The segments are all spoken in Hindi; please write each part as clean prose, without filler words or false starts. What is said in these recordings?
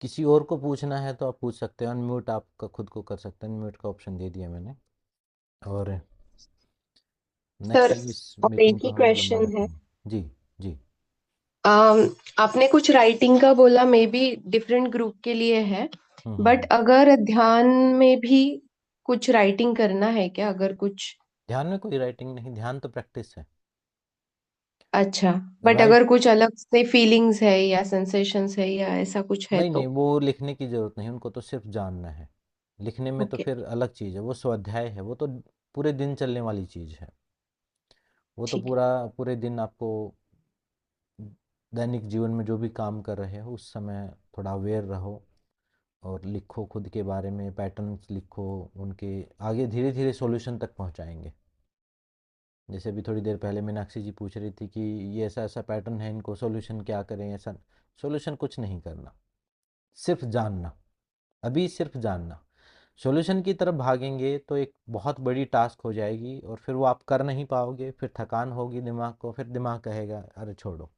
किसी और को पूछना है तो आप पूछ सकते हैं, अनम्यूट आपका खुद को कर सकते हैं, अनम्यूट का ऑप्शन दे दिया मैंने। और नेक्स्ट सर, टाइम इस और एक मीटिंग को ही हम लंबा क्वेश्चन है। रखेंगे। जी। जी। आपने कुछ राइटिंग का बोला, मे बी डिफरेंट ग्रुप के लिए है। बट हम्म। अगर ध्यान में भी कुछ राइटिंग करना है क्या, अगर कुछ? ध्यान में कोई राइटिंग नहीं, ध्यान तो प्रैक्टिस है। अच्छा। But right. अगर कुछ अलग से फीलिंग्स है या सेंसेशंस है या ऐसा कुछ है नहीं नहीं, तो? वो लिखने की ज़रूरत नहीं, उनको तो सिर्फ जानना है। लिखने में तो ओके। फिर अलग चीज़ है, वो स्वाध्याय है, वो तो पूरे दिन चलने वाली चीज़ है। वो तो ठीक है। पूरा पूरे दिन आपको दैनिक जीवन में जो भी काम कर रहे हो उस समय थोड़ा अवेयर रहो और लिखो, खुद के बारे में पैटर्न्स लिखो। उनके आगे धीरे धीरे सॉल्यूशन तक पहुंचाएंगे। जैसे अभी थोड़ी देर पहले मीनाक्षी जी पूछ रही थी कि ये ऐसा ऐसा पैटर्न है, इनको सॉल्यूशन क्या करें, ऐसा सॉल्यूशन कुछ नहीं करना, सिर्फ जानना। अभी सिर्फ जानना। सॉल्यूशन की तरफ भागेंगे तो एक बहुत बड़ी टास्क हो जाएगी और फिर वो आप कर नहीं पाओगे, फिर थकान होगी दिमाग को, फिर दिमाग कहेगा अरे छोड़ो,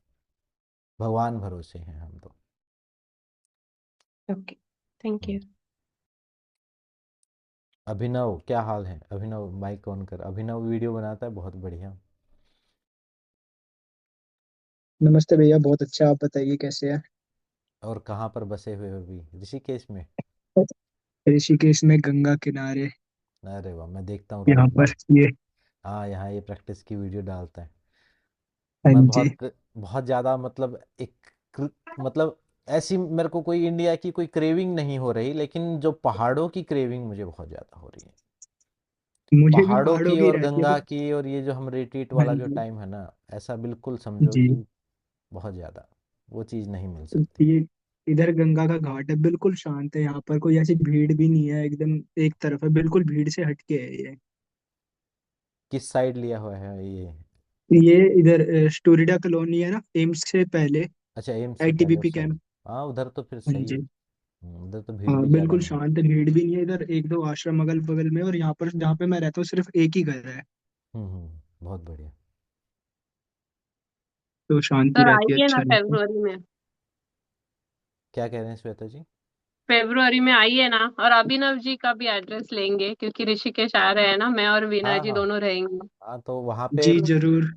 भगवान भरोसे हैं हम तो। ओके। Thank hmm. यू। अभिनव क्या हाल है? अभिनव माइक ऑन कर। अभिनव वीडियो बनाता है बहुत बढ़िया। नमस्ते भैया, बहुत अच्छा। आप बताइए कैसे हैं? और कहाँ पर बसे हुए हो अभी? ऋषिकेश में? ऋषिकेश में गंगा किनारे। अरे वाह, मैं देखता हूँ यहाँ रोज पर ये। ये। हाँ, यहाँ ये प्रैक्टिस की वीडियो डालता है। हाँ मैं जी। बहुत बहुत ज़्यादा मतलब मतलब ऐसी मेरे को कोई इंडिया की कोई क्रेविंग नहीं हो रही, लेकिन जो पहाड़ों की क्रेविंग मुझे बहुत ज़्यादा हो रही है। मुझे भी पहाड़ों पहाड़ों की की और रहती है गंगा बट। की, और ये जो हम रिट्रीट हाँ वाला जो जी। टाइम है ना, ऐसा बिल्कुल समझो जी। कि बहुत ज़्यादा वो चीज़ नहीं मिल सकती। ये इधर गंगा का घाट है, बिल्कुल शांत है। यहाँ पर कोई ऐसी भीड़ भी नहीं है, एकदम एक तरफ है, बिल्कुल भीड़ से हटके है ये। किस साइड लिया हुआ है ये? ये इधर स्टोरिडा कॉलोनी है ना, एम्स से पहले। अच्छा, एम्स से पहले आईटीबीपी उस साइड। कैंप। हाँ, उधर तो फिर हाँ सही है। जी। उधर तो भीड़ हाँ, भी ज़्यादा बिल्कुल नहीं। शांत है, भीड़ भी नहीं है इधर। एक दो आश्रम अगल बगल में, और यहाँ पर जहाँ पे मैं रहता हूँ सिर्फ एक ही घर है। बहुत बढ़िया। तो शांति सर रहती है, आइए ना अच्छा रहता है। फरवरी में। क्या कह रहे हैं श्वेता जी? फरवरी में आइए ना, और अभिनव जी का भी एड्रेस लेंगे क्योंकि ऋषिकेश आ रहे हैं ना, मैं और वीना हाँ जी हाँ। दोनों रहेंगे। हाँ, तो वहाँ पे जी जरूर।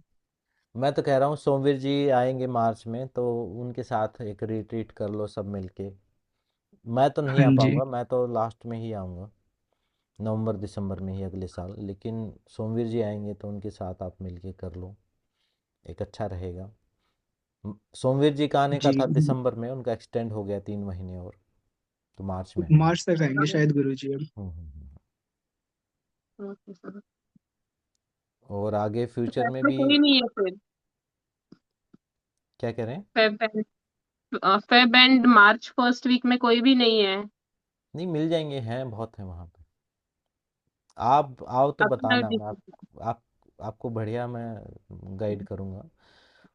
मैं तो कह रहा हूँ सोमवीर जी आएंगे मार्च में, तो उनके साथ एक रिट्रीट कर लो सब मिलके। मैं तो नहीं हाँ आ जी। पाऊँगा, मैं तो लास्ट में ही आऊँगा, नवंबर दिसंबर में ही अगले साल। लेकिन सोमवीर जी आएंगे तो उनके साथ आप मिलके कर लो, एक अच्छा रहेगा। सोमवीर जी का आने का जी। था दिसंबर में, उनका एक्सटेंड हो गया 3 महीने और, तो मार्च में आएंगे। मार्च तक आएंगे शायद गुरु जी अब। हम्म। Okay sir. और आगे फ्यूचर में तो भी। कोई नहीं है फिर। क्या कह रहे हैं? Feb Feb and March first week में कोई भी नहीं है? नहीं, मिल जाएंगे, हैं बहुत हैं वहाँ पे। आप आओ तो अभिनव बताना। जी। आप आपको बढ़िया मैं गाइड करूँगा।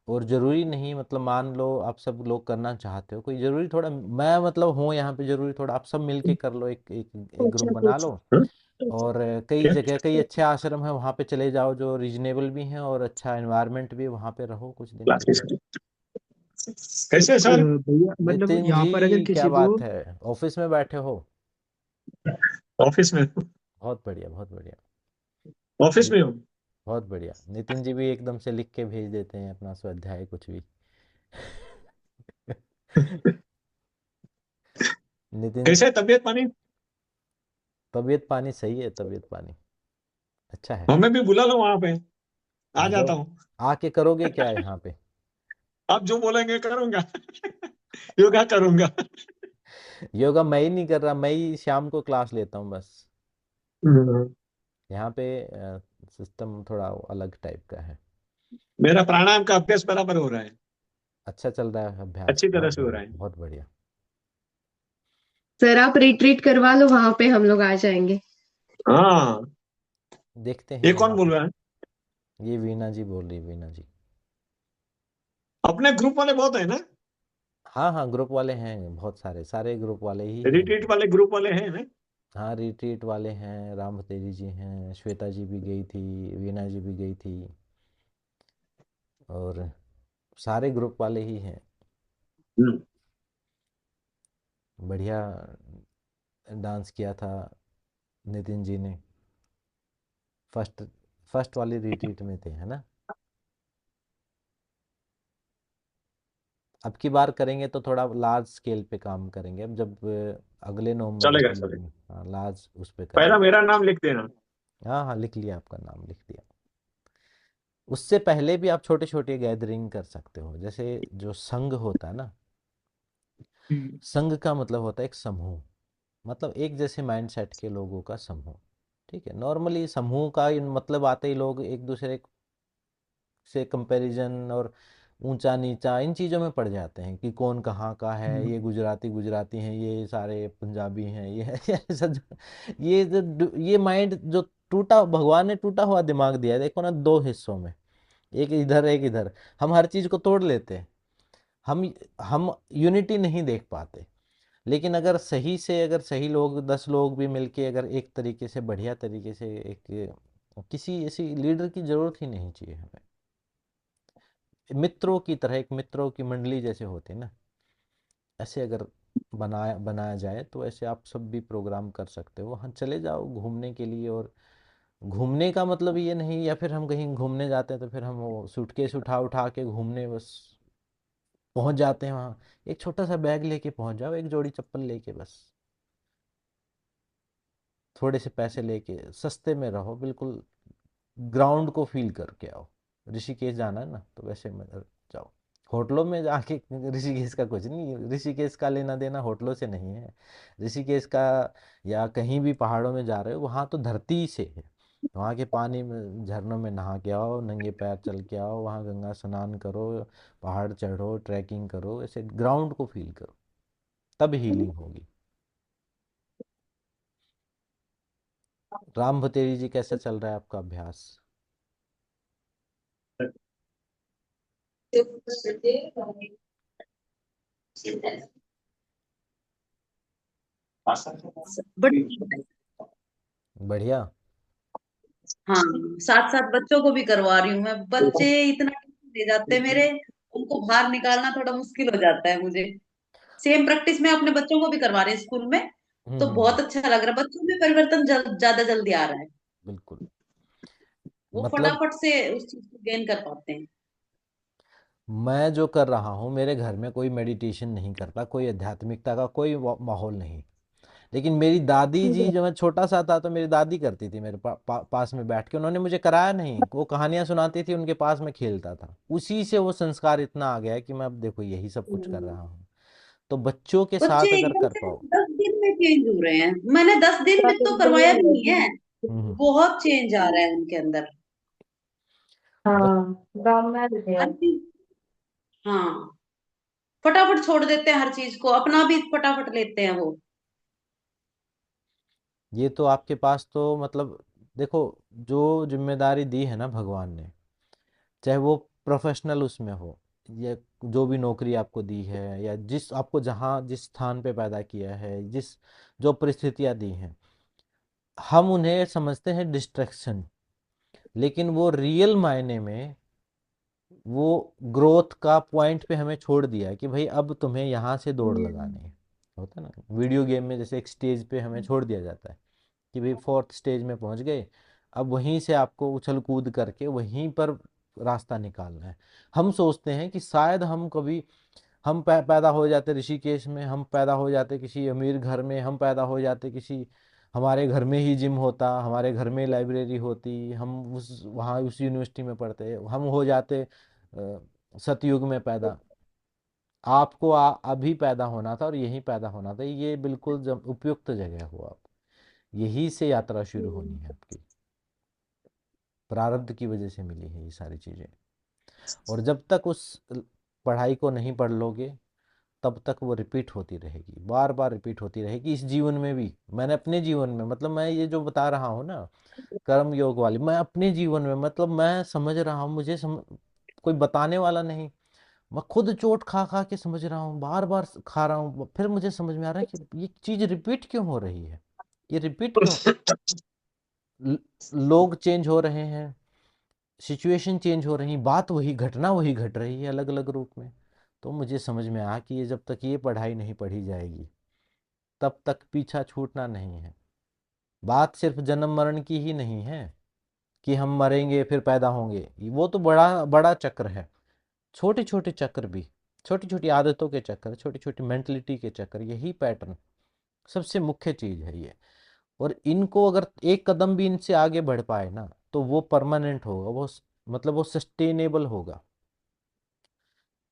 और ज़रूरी नहीं, मतलब मान लो आप सब लोग करना चाहते हो, कोई ज़रूरी थोड़ा मैं मतलब हूँ यहाँ पे, ज़रूरी थोड़ा आप सब मिल के कर लो, एक ग्रुप पूछे बना लो। पूछे। और कई जगह कई अच्छे आश्रम है वहाँ पे चले जाओ जो रीजनेबल भी हैं, और अच्छा एनवायरनमेंट भी है, वहाँ पे रहो कुछ दिन के लिए। कैसे है सर? भैया मतलब नितिन यहाँ जी, पर अगर क्या किसी को। बात है, ऑफिस में बैठे हो? ऑफिस में। बहुत बढ़िया, बहुत बढ़िया। ऑफिस नि- में हूँ। बहुत बढ़िया। नितिन जी भी एकदम से लिख के भेज देते हैं अपना स्वाध्याय कुछ भी। नितिन। कैसे है तबीयत पानी? तबीयत पानी सही है, तबीयत पानी अच्छा है। हमें भी बुला लो वहां पे। आ आ जाओ। जाता हूँ। आके करोगे क्या यहाँ पे? आप जो बोलेंगे करूंगा। योगा करूंगा। योगा मैं ही नहीं कर रहा, मैं ही शाम को क्लास लेता हूँ बस। हम्म। यहाँ पे सिस्टम थोड़ा अलग टाइप का है। मेरा प्राणायाम का अभ्यास बराबर हो रहा है। अच्छा चल रहा है अभ्यास, अच्छी तरह बहुत से हो रहा बढ़िया, है। बहुत बढ़िया। सर आप रिट्रीट करवा लो, वहां पे हम लोग आ जाएंगे। हाँ। देखते हैं ये कौन यहाँ पे। बोल रहा है? ये वीना जी बोल रही, वीना जी। अपने ग्रुप वाले बहुत है ना? हाँ हाँ, ग्रुप वाले हैं बहुत सारे, सारे ग्रुप वाले ही हैं। रिट्रीट वाले ग्रुप वाले हैं ना? हाँ, रिट्रीट वाले हैं, राम भतेरी जी हैं, श्वेता जी भी गई थी, वीना जी भी गई थी, और सारे ग्रुप वाले ही हैं। हम्म। बढ़िया डांस किया था नितिन जी ने। फर्स्ट फर्स्ट वाली रिट्रीट में थे, है ना? अब की बार करेंगे तो थोड़ा लार्ज स्केल पे काम करेंगे, अब जब अगले नवंबर चलेगा दिसंबर चलेगा। में, हाँ लार्ज उस पे पहला करेंगे। मेरा नाम लिख देना। हाँ हाँ, लिख लिया, आपका नाम लिख दिया। उससे पहले भी आप छोटे छोटे गैदरिंग कर सकते हो, जैसे जो संघ होता है ना, हम्म। संघ का मतलब होता है एक समूह, मतलब एक जैसे माइंडसेट के लोगों का समूह। ठीक है, नॉर्मली समूह का मतलब आते ही लोग एक दूसरे से कंपैरिजन और ऊंचा नीचा इन चीज़ों में पड़ जाते हैं कि कौन कहाँ का है, ये गुजराती गुजराती हैं, ये सारे पंजाबी हैं, ये है ऐसा ये माइंड जो टूटा, भगवान ने टूटा हुआ दिमाग दिया है, देखो ना, दो हिस्सों में, एक इधर एक इधर। हम हर चीज़ को तोड़ लेते हैं, हम यूनिटी नहीं देख पाते। लेकिन अगर सही से, अगर सही लोग 10 लोग भी मिलके अगर एक तरीके से बढ़िया तरीके से, एक किसी ऐसी लीडर की जरूरत ही नहीं चाहिए हमें, मित्रों की तरह, एक मित्रों की मंडली जैसे होते हैं ना, ऐसे अगर बनाया बनाया जाए तो ऐसे आप सब भी प्रोग्राम कर सकते हो, वहाँ चले जाओ घूमने के लिए। और घूमने का मतलब ये नहीं, या फिर हम कहीं घूमने जाते हैं तो फिर हम वो सूटकेस उठा उठा के घूमने बस पहुंच जाते हैं वहाँ। एक छोटा सा बैग लेके पहुंच जाओ, एक जोड़ी चप्पल लेके बस, थोड़े से पैसे लेके सस्ते में रहो, बिल्कुल ग्राउंड को फील करके आओ। ऋषिकेश जाना है ना, तो वैसे में जाओ। होटलों में जाके ऋषिकेश का कुछ नहीं, ऋषिकेश का लेना देना होटलों से नहीं है। ऋषिकेश का, या कहीं भी पहाड़ों में जा रहे हो, वहाँ तो धरती से है। वहाँ के पानी में, झरनों में नहा के आओ, नंगे पैर चल के आओ, वहाँ गंगा स्नान करो, पहाड़ चढ़ो, ट्रैकिंग करो, ऐसे ग्राउंड को फील करो, तब हीलिंग होगी। राम भतेरी जी, कैसा चल रहा है आपका अभ्यास? बट बढ़िया। हाँ, साथ साथ बच्चों को भी करवा रही हूँ मैं। बच्चे इतना ले जाते हैं मेरे, उनको बाहर निकालना थोड़ा मुश्किल हो जाता है मुझे। सेम प्रैक्टिस मैं अपने बच्चों को भी करवा रही हूँ स्कूल में। तो हम्म। बहुत अच्छा लग रहा है, बच्चों में परिवर्तन ज्यादा जल्दी आ रहा है। बिल्कुल। वो मतलब फटाफट से उस चीज को गेन कर पाते हैं। मैं जो कर रहा हूँ, मेरे घर में कोई मेडिटेशन नहीं करता, कोई आध्यात्मिकता का कोई माहौल नहीं। लेकिन मेरी दादी जी, जब मैं छोटा सा था तो मेरी दादी करती थी मेरे पास में बैठ के, उन्होंने मुझे कराया नहीं, वो कहानियां सुनाती थी, उनके पास में खेलता था, उसी से वो संस्कार इतना आ गया है कि मैं अब देखो यही सब कुछ कर हम्म। रहा हूँ। तो बच्चों के बच्चे साथ अगर एकदम कर से पाओ। 10 दिन में चेंज हो रहे हैं। मैंने 10 दिन में तो करवाया भी नहीं है, हम्म। बहुत चेंज आ रहा है उनके अंदर। बच हाँ, गाँव में रहते हर हैं। चीज, हाँ, फटाफट छोड़ देते हैं हर चीज को, अपना भी फटाफट लेते हैं वो। ये तो आपके पास तो मतलब, देखो, जो जिम्मेदारी दी है ना भगवान ने, चाहे वो प्रोफेशनल उसमें हो, या जो भी नौकरी आपको दी है, या जिस आपको जहाँ जिस स्थान पे पैदा किया है, जिस जो परिस्थितियाँ दी हैं, हम उन्हें समझते हैं डिस्ट्रैक्शन, लेकिन वो रियल मायने में वो ग्रोथ का पॉइंट पे हमें छोड़ दिया है कि भाई अब तुम्हें यहाँ से दौड़ लगानी है। होता है ना वीडियो गेम में, जैसे एक स्टेज पे हमें छोड़ दिया जाता है कि भाई फोर्थ स्टेज में पहुंच गए, अब वहीं से आपको उछल कूद करके वहीं पर रास्ता निकालना है। हम सोचते हैं कि शायद हम कभी, हम पैदा हो जाते ऋषिकेश में, हम पैदा हो जाते किसी अमीर घर में, हम पैदा हो जाते किसी, हमारे घर में ही जिम होता, हमारे घर में लाइब्रेरी होती, हम उस वहाँ उस यूनिवर्सिटी में पढ़ते, हम हो जाते सतयुग में पैदा। आपको अभी पैदा होना था और यहीं पैदा होना था, ये बिल्कुल उपयुक्त जगह हो आप। यही से यात्रा शुरू होनी है आपकी, प्रारब्ध की वजह से मिली है ये सारी चीज़ें। और जब तक उस पढ़ाई को नहीं पढ़ लोगे, तब तक वो रिपीट होती रहेगी, बार बार रिपीट होती रहेगी, इस जीवन में भी। मैंने अपने जीवन में, मतलब मैं ये जो बता रहा हूँ ना, कर्म योग वाली, मैं अपने जीवन में, मतलब मैं समझ रहा हूँ, कोई बताने वाला नहीं, मैं खुद चोट खा खा के समझ रहा हूँ, बार बार खा रहा हूँ, फिर मुझे समझ में आ रहा है कि ये चीज़ रिपीट क्यों हो रही है, ये रिपीट क्यों, ल- लोग चेंज हो रहे हैं, सिचुएशन चेंज हो रही, बात वही, घटना वही घट रही है अलग अलग रूप में। तो मुझे समझ में आया कि ये जब तक ये पढ़ाई नहीं पढ़ी जाएगी, तब तक पीछा छूटना नहीं है। बात सिर्फ जन्म मरण की ही नहीं है कि हम मरेंगे फिर पैदा होंगे, वो तो बड़ा बड़ा चक्र है। छोटे छोटे चक्र भी, छोटी छोटी आदतों के चक्कर, छोटी छोटी मेंटलिटी के चक्कर, यही पैटर्न सबसे मुख्य चीज है ये। और इनको अगर एक कदम भी इनसे आगे बढ़ पाए ना, तो वो परमानेंट होगा, वो मतलब वो सस्टेनेबल होगा।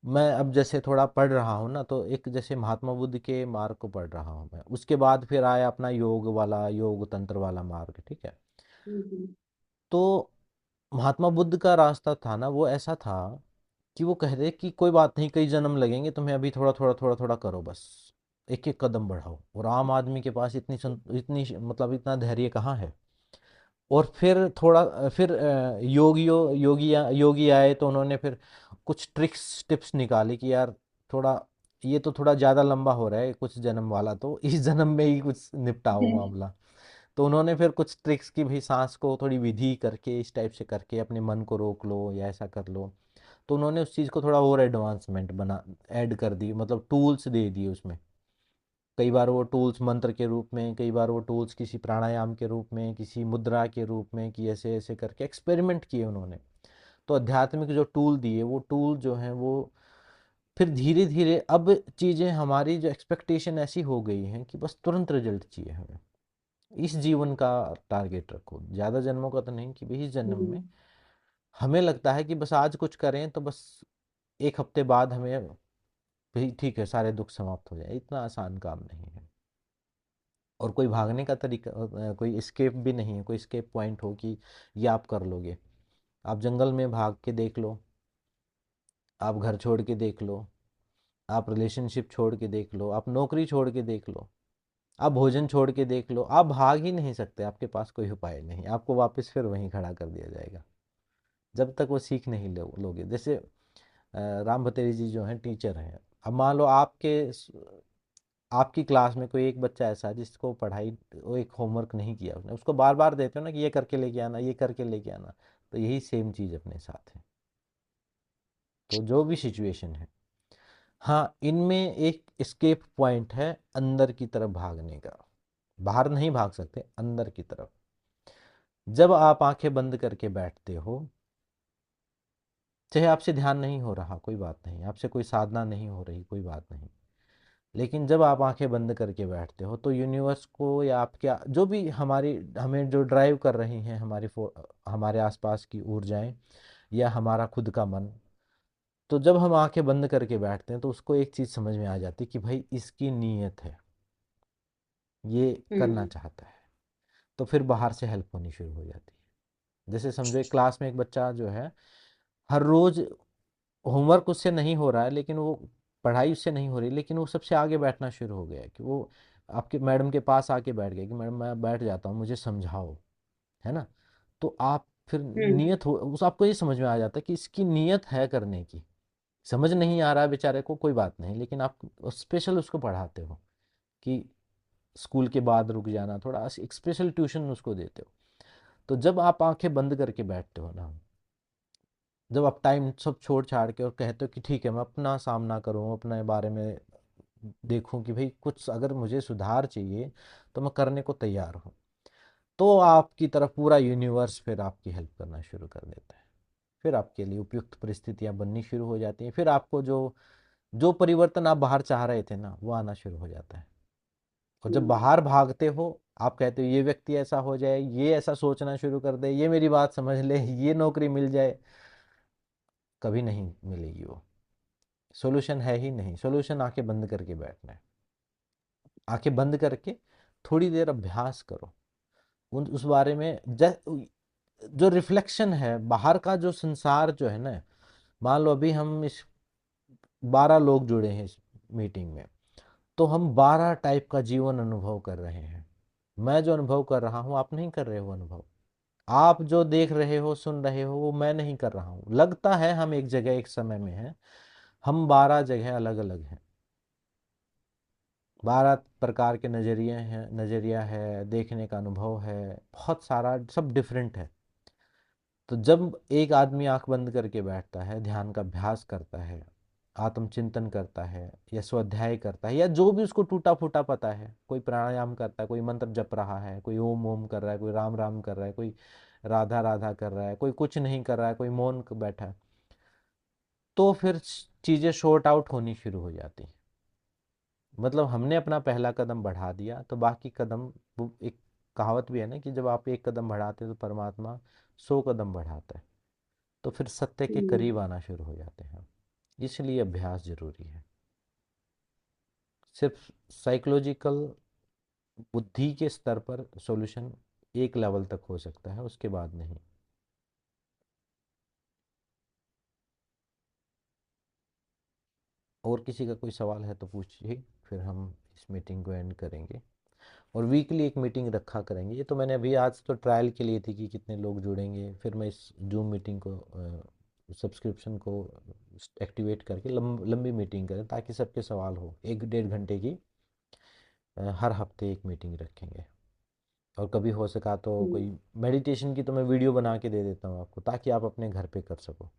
मैं अब जैसे थोड़ा पढ़ रहा हूँ ना, तो एक जैसे महात्मा बुद्ध के मार्ग को पढ़ रहा हूँ मैं, उसके बाद फिर आया अपना योग वाला, योग तंत्र वाला मार्ग, ठीक है। हम्म, तो महात्मा बुद्ध का रास्ता था ना, वो ऐसा था कि वो कह रहे कि कोई बात नहीं, कई जन्म लगेंगे, तुम्हें अभी थोड़ा थोड़ा थोड़ा थोड़ा करो, बस एक एक कदम बढ़ाओ। और आम आदमी के पास इतनी मतलब इतना धैर्य कहाँ है। और फिर थोड़ा फिर योगी आए, तो उन्होंने फिर कुछ ट्रिक्स टिप्स निकाली कि यार थोड़ा, ये तो थोड़ा ज़्यादा लंबा हो रहा है कुछ जन्म वाला, तो इस जन्म में ही कुछ निपटाओ हम्म, मामला। तो उन्होंने फिर कुछ ट्रिक्स की, भाई सांस को थोड़ी विधि करके इस टाइप से करके अपने मन को रोक लो या ऐसा कर लो। तो उन्होंने उस चीज़ को थोड़ा और एडवांसमेंट बना, ऐड कर दी, मतलब टूल्स दे दिए उसमें। कई बार वो टूल्स मंत्र के रूप में, कई बार वो टूल्स किसी प्राणायाम के रूप में, किसी मुद्रा के रूप में, कि ऐसे ऐसे करके एक्सपेरिमेंट किए उन्होंने। तो आध्यात्मिक जो टूल दिए, वो टूल जो हैं वो फिर धीरे धीरे अब चीज़ें, हमारी जो एक्सपेक्टेशन ऐसी हो गई हैं कि बस तुरंत रिजल्ट चाहिए हमें। इस जीवन का टारगेट रखो, ज़्यादा जन्मों का तो नहीं, कि भाई इस जन्म में हम्म, हमें लगता है कि बस आज कुछ करें तो बस एक हफ्ते बाद हमें भाई ठीक है सारे दुख समाप्त हो जाए, इतना आसान काम नहीं है। और कोई भागने का तरीका, कोई एस्केप भी नहीं है, कोई एस्केप पॉइंट हो कि ये आप कर लोगे। आप जंगल में भाग के देख लो, आप घर छोड़ के देख लो, आप रिलेशनशिप छोड़ के देख लो, आप नौकरी छोड़ के देख लो, आप भोजन छोड़ के देख लो, आप भाग ही नहीं सकते, आपके पास कोई उपाय नहीं, आपको वापस फिर वहीं खड़ा कर दिया जाएगा जब तक वो सीख नहीं लोगे। जैसे राम भतेरी जी जो हैं टीचर हैं, अब मान लो आपकी क्लास में कोई एक बच्चा ऐसा है जिसको पढ़ाई, वो एक होमवर्क नहीं किया उसने, उसको बार बार देते हो ना कि ये करके लेके आना, ये करके लेके आना। तो यही सेम चीज़ अपने साथ है। तो जो भी सिचुएशन है, हाँ, इनमें एक एस्केप पॉइंट है अंदर की तरफ भागने का। बाहर नहीं भाग सकते, अंदर की तरफ। जब आप आंखें बंद करके बैठते हो, चाहे आपसे ध्यान नहीं हो रहा कोई बात नहीं, आपसे कोई साधना नहीं हो रही कोई बात नहीं, लेकिन जब आप आंखें बंद करके बैठते हो, तो यूनिवर्स को या आपके जो भी हमारी, हमें जो ड्राइव कर रही हैं हमारे आसपास की ऊर्जाएं, या हमारा खुद का मन, तो जब हम आंखें बंद करके बैठते हैं तो उसको एक चीज़ समझ में आ जाती है कि भाई इसकी नीयत है, ये करना हम्म, चाहता है। तो फिर बाहर से हेल्प होनी शुरू हो जाती है। जैसे समझो एक क्लास में एक बच्चा जो है, हर रोज होमवर्क उससे नहीं हो रहा है, लेकिन वो पढ़ाई उससे नहीं हो रही, लेकिन वो सबसे आगे बैठना शुरू हो गया है, कि वो आपके मैडम के पास आके बैठ गया कि मैडम मैं बैठ जाता हूँ, मुझे समझाओ, है ना। तो आप फिर हम्म, नियत हो उस, आपको ये समझ में आ जाता है कि इसकी नियत है करने की। समझ नहीं आ रहा है बेचारे को, कोई बात नहीं, लेकिन आप स्पेशल उसको पढ़ाते हो कि स्कूल के बाद रुक जाना, थोड़ा एक स्पेशल ट्यूशन उसको देते हो। तो जब आप आंखें बंद करके बैठते हो ना, जब आप टाइम सब छोड़ छाड़ के और कहते हो कि ठीक है मैं अपना सामना करूँ, अपने बारे में देखूं कि भाई कुछ अगर मुझे सुधार चाहिए तो मैं करने को तैयार हूँ, तो आपकी तरफ पूरा यूनिवर्स फिर आपकी हेल्प करना शुरू कर देता है। फिर आपके लिए उपयुक्त परिस्थितियां बननी शुरू हो जाती हैं, फिर आपको जो जो परिवर्तन आप बाहर चाह रहे थे ना, वो आना शुरू हो जाता है। और जब हम्म, बाहर भागते हो, आप कहते हो ये व्यक्ति ऐसा हो जाए, ये ऐसा सोचना शुरू कर दे, ये मेरी बात समझ ले, ये नौकरी मिल जाए, कभी नहीं मिलेगी वो। सॉल्यूशन है ही नहीं, सॉल्यूशन आंखें बंद करके बैठना है। आंखें बंद करके थोड़ी देर अभ्यास करो उन उस बारे में, जो रिफ्लेक्शन है बाहर का, जो संसार जो है ना, मान लो अभी हम इस 12 लोग जुड़े हैं इस मीटिंग में, तो हम 12 टाइप का जीवन अनुभव कर रहे हैं। मैं जो अनुभव कर रहा हूँ आप नहीं कर रहे हो अनुभव, आप जो देख रहे हो सुन रहे हो वो मैं नहीं कर रहा हूँ। लगता है हम एक जगह एक समय में हैं, हम 12 जगह अलग अलग हैं। 12 प्रकार के नजरिए हैं, नजरिया है, देखने का अनुभव है, बहुत सारा, सब डिफरेंट है। तो जब एक आदमी आंख बंद करके बैठता है, ध्यान का अभ्यास करता है, आत्मचिंतन करता है या स्वाध्याय करता है या जो भी उसको टूटा फूटा पता है, कोई प्राणायाम करता है, कोई मंत्र जप रहा है, कोई ओम ओम कर रहा है, कोई राम राम कर रहा है, कोई राधा राधा कर रहा है, कोई कुछ नहीं कर रहा है, कोई मौन बैठा है, तो फिर चीज़ें शॉर्ट आउट होनी शुरू हो जाती हैं। मतलब हमने अपना पहला कदम बढ़ा दिया तो बाकी कदम, वो एक कहावत भी है ना कि जब आप एक कदम बढ़ाते हैं तो परमात्मा 100 कदम बढ़ाता है। तो फिर सत्य के हम्म, करीब आना शुरू हो जाते हैं। इसलिए अभ्यास जरूरी है। सिर्फ साइकोलॉजिकल बुद्धि के स्तर पर सॉल्यूशन एक लेवल तक हो सकता है, उसके बाद नहीं। और किसी का कोई सवाल है तो पूछिए, फिर हम इस मीटिंग को एंड करेंगे। और वीकली एक मीटिंग रखा करेंगे। ये तो मैंने अभी आज तो ट्रायल के लिए थी कि कितने लोग जुड़ेंगे, फिर मैं इस जूम मीटिंग को सब्सक्रिप्शन को एक्टिवेट करके लंबी मीटिंग करें ताकि सबके सवाल हो। 1 डेढ़ घंटे की हर हफ्ते एक मीटिंग रखेंगे। और कभी हो सका तो हम्म, कोई मेडिटेशन की तो मैं वीडियो बना के दे देता हूँ आपको, ताकि आप अपने घर पे कर सको।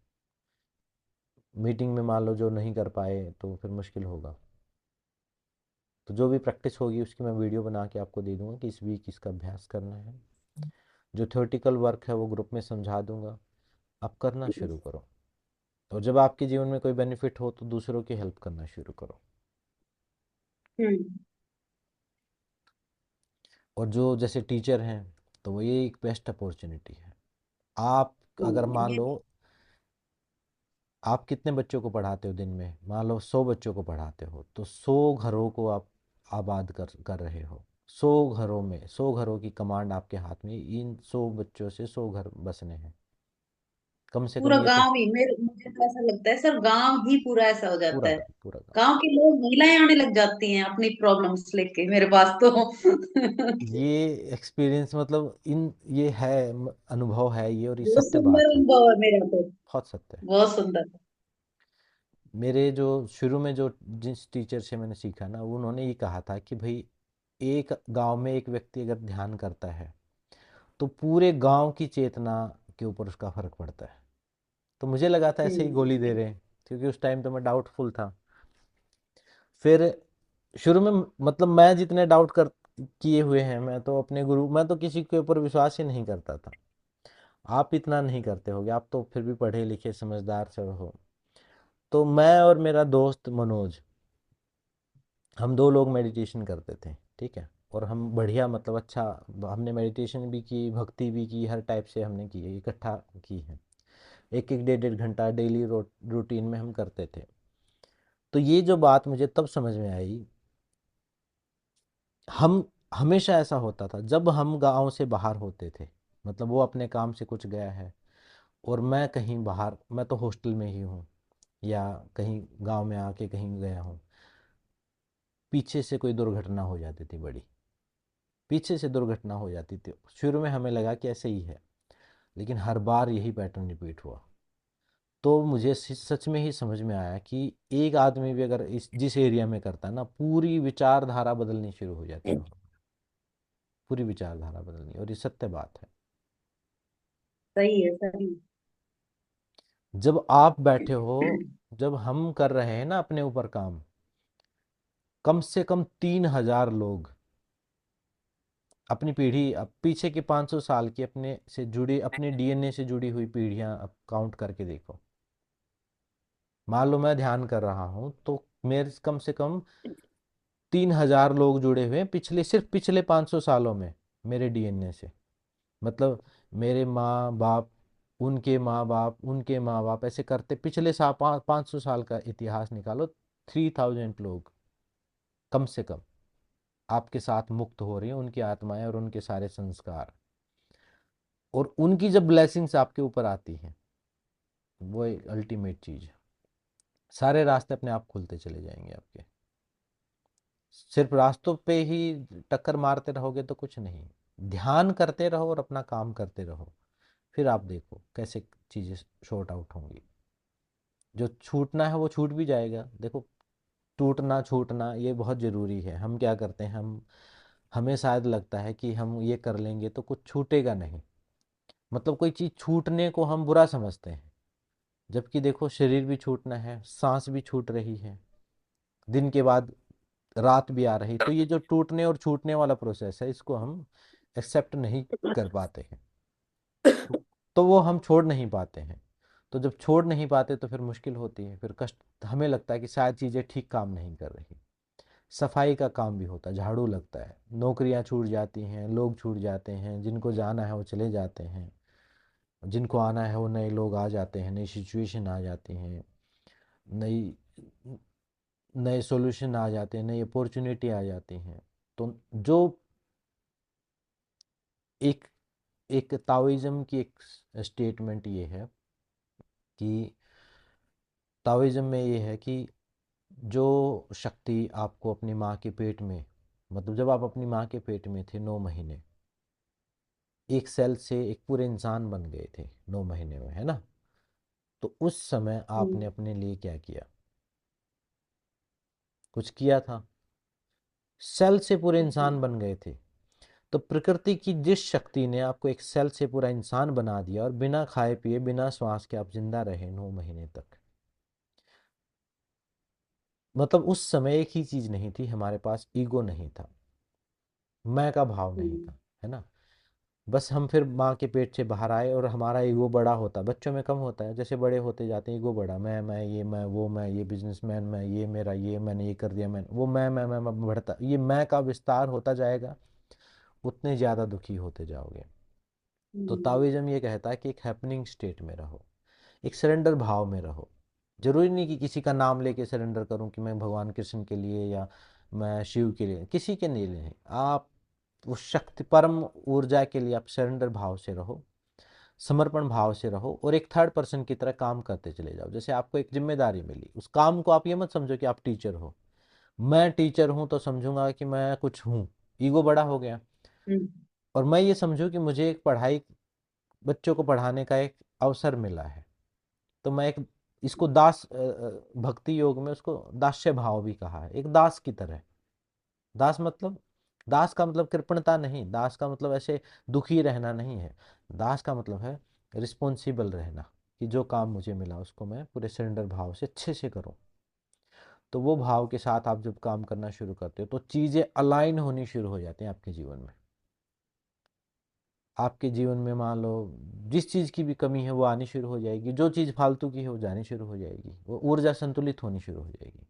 मीटिंग में मान लो जो नहीं कर पाए तो फिर मुश्किल होगा। तो जो भी प्रैक्टिस होगी उसकी मैं वीडियो बना के आपको दे दूंगा कि इस वीक इसका अभ्यास करना है। जो थ्योरेटिकल वर्क है वो ग्रुप में समझा दूंगा, आप करना शुरू करो। और जब आपके जीवन में कोई बेनिफिट हो तो दूसरों की हेल्प करना शुरू करो। हम्म, और जो जैसे टीचर हैं तो वो ये एक बेस्ट अपॉर्चुनिटी है। आप अगर मान ये लो आप कितने बच्चों को पढ़ाते हो दिन में, मान लो 100 बच्चों को पढ़ाते हो तो 100 घरों को आप आबाद कर रहे हो। 100 घरों में 100 घरों की कमांड आपके हाथ में, इन 100 बच्चों से 100 घर बसने हैं। कम से पूरा कम ये तो गांव ही मेरे मुझे तो ऐसा लगता है सर, गांव ही पूरा ऐसा हो जाता पूरा है। गाँव पूरा गाँव। गांव के लोग, महिलाएं आने लग जाती हैं अपनी प्रॉब्लम्स लेके मेरे पास तो। ये एक्सपीरियंस मतलब इन ये है, अनुभव है ये, और ये बहुत सत्य सुंदर बात है। अनुभव है मेरा तो। बहुत सत्य है। बहुत सुंदर। मेरे जो शुरू में जो जिस टीचर से मैंने सीखा ना, उन्होंने ये कहा था कि भाई एक गांव में एक व्यक्ति अगर ध्यान करता है तो पूरे गांव की चेतना के ऊपर उसका फर्क पड़ता है। तो मुझे लगा था ऐसे ही गोली दे रहे हैं, क्योंकि उस टाइम तो मैं डाउटफुल था। फिर शुरू में मतलब मैं जितने डाउट कर किए हुए हैं, मैं तो अपने गुरु, मैं तो किसी के ऊपर विश्वास ही नहीं करता था। आप इतना नहीं करते होगे, आप तो फिर भी पढ़े लिखे समझदार से हो। तो मैं और मेरा दोस्त मनोज, हम 2 लोग मेडिटेशन करते थे, ठीक है। और हम बढ़िया मतलब अच्छा, हमने मेडिटेशन भी की, भक्ति भी की, हर टाइप से हमने की है, इकट्ठा की है। एक एक डेढ़ डेढ़ घंटा डेली रूटीन में हम करते थे। तो ये जो बात मुझे तब समझ में आई, हम हमेशा ऐसा होता था जब हम गांव से बाहर होते थे, मतलब वो अपने काम से कुछ गया है और मैं कहीं बाहर, मैं तो हॉस्टल में ही हूँ या कहीं गांव में आके कहीं गया हूँ, पीछे से कोई दुर्घटना हो जाती थी बड़ी, पीछे से दुर्घटना हो जाती थी। शुरू में हमें लगा कि ऐसे ही है, लेकिन हर बार यही पैटर्न रिपीट हुआ। तो मुझे सच में ही समझ में आया कि एक आदमी भी अगर इस जिस एरिया में करता है ना, पूरी विचारधारा बदलनी शुरू हो जाती है, पूरी विचारधारा बदलनी। और ये सत्य बात है। सही है, सही। जब आप बैठे हो, जब हम कर रहे हैं ना अपने ऊपर काम, कम से कम 3,000 लोग अपनी पीढ़ी, अब पीछे के 500 साल की अपने से जुड़ी, अपने डीएनए से जुड़ी हुई पीढ़ियां अब काउंट करके देखो। मान लो मैं ध्यान कर रहा हूं तो मेरे कम से कम 3,000 लोग जुड़े हुए हैं पिछले, सिर्फ पिछले 500 सालों में मेरे डीएनए से। मतलब मेरे माँ बाप, उनके माँ बाप, उनके माँ बाप, ऐसे करते पिछले 500 साल का इतिहास निकालो। 3,000 लोग कम से कम आपके साथ मुक्त हो रही हैं, उनकी आत्माएं और उनके सारे संस्कार। और उनकी जब ब्लेसिंग्स आपके ऊपर आती हैं, वो अल्टीमेट चीज है। सारे रास्ते अपने आप खुलते चले जाएंगे आपके। सिर्फ रास्तों पे ही टक्कर मारते रहोगे तो कुछ नहीं, ध्यान करते रहो और अपना काम करते रहो, फिर आप देखो कैसे चीजें शॉर्ट आउट होंगी। जो छूटना है वो छूट भी जाएगा। देखो, टूटना छूटना ये बहुत ज़रूरी है। हम क्या करते हैं, हम हमें शायद लगता है कि हम ये कर लेंगे तो कुछ छूटेगा नहीं, मतलब कोई चीज़ छूटने को हम बुरा समझते हैं। जबकि देखो शरीर भी छूटना है, सांस भी छूट रही है, दिन के बाद रात भी आ रही, तो ये जो टूटने और छूटने वाला प्रोसेस है इसको हम एक्सेप्ट नहीं कर पाते हैं। तो वो हम छोड़ नहीं पाते हैं। तो जब छोड़ नहीं पाते तो फिर मुश्किल होती है, फिर कष्ट, हमें लगता है कि शायद चीज़ें ठीक काम नहीं कर रही। सफाई का काम भी होता है, झाड़ू लगता है, नौकरियां छूट जाती हैं, लोग छूट जाते हैं, जिनको जाना है वो चले जाते हैं, जिनको आना है वो नए लोग आ जाते हैं, नई सिचुएशन आ जाती हैं, नई नए सॉल्यूशन आ जाते हैं, नई अपॉर्चुनिटी आ जाती हैं। तो जो एक एक ताओइज्म की एक स्टेटमेंट ये है कि ताओइज्म में ये है कि जो शक्ति आपको अपनी माँ के पेट में, मतलब जब आप अपनी माँ के पेट में थे 9 महीने, एक सेल से एक पूरे इंसान बन गए थे 9 महीने में, है ना? तो उस समय आपने अपने लिए क्या किया? कुछ किया था, सेल से पूरे इंसान बन गए थे। तो प्रकृति की जिस शक्ति ने आपको एक सेल से पूरा इंसान बना दिया और बिना खाए पिए बिना श्वास के आप जिंदा रहे 9 महीने तक, मतलब उस समय एक ही चीज नहीं थी हमारे पास, ईगो नहीं था, मैं का भाव नहीं था, है ना? बस हम फिर माँ के पेट से बाहर आए और हमारा ईगो बड़ा होता, बच्चों में कम होता है, जैसे बड़े होते जाते हैं ईगो बड़ा, मैं ये मैं वो मैं ये बिजनेसमैन मैं ये मेरा ये मैंने ये कर दिया मैं वो मैं बढ़ता, ये मैं का विस्तार होता जाएगा, उतने ज़्यादा दुखी होते जाओगे। तो ताओइज्म ये कहता है कि एक हैपनिंग स्टेट में रहो, एक सरेंडर भाव में रहो। जरूरी नहीं कि किसी का नाम लेके सरेंडर करूं कि मैं भगवान कृष्ण के लिए या मैं शिव के लिए, किसी के लिए नहीं, आप उस शक्ति परम ऊर्जा के लिए आप सरेंडर भाव से रहो, समर्पण भाव से रहो, और एक थर्ड पर्सन की तरह काम करते चले जाओ। जैसे आपको एक जिम्मेदारी मिली, उस काम को आप ये मत समझो कि आप टीचर हो, मैं टीचर हूं तो समझूंगा कि मैं कुछ हूं, ईगो बड़ा हो गया। और मैं ये समझूं कि मुझे एक पढ़ाई, बच्चों को पढ़ाने का एक अवसर मिला है, तो मैं एक इसको भक्ति योग में उसको दास्य भाव भी कहा है, एक दास की तरह। दास मतलब, दास का मतलब कृपणता नहीं, दास का मतलब ऐसे दुखी रहना नहीं है, दास का मतलब है रिस्पॉन्सिबल रहना, कि जो काम मुझे मिला उसको मैं पूरे सरेंडर भाव से अच्छे से करूं। तो वो भाव के साथ आप जब काम करना शुरू करते हो तो चीज़ें अलाइन होनी शुरू हो जाती हैं आपके जीवन में। आपके जीवन में मान लो जिस चीज़ की भी कमी है वो आनी शुरू हो जाएगी, जो चीज़ फालतू की है वो जानी शुरू हो जाएगी, वो ऊर्जा संतुलित होनी शुरू हो जाएगी।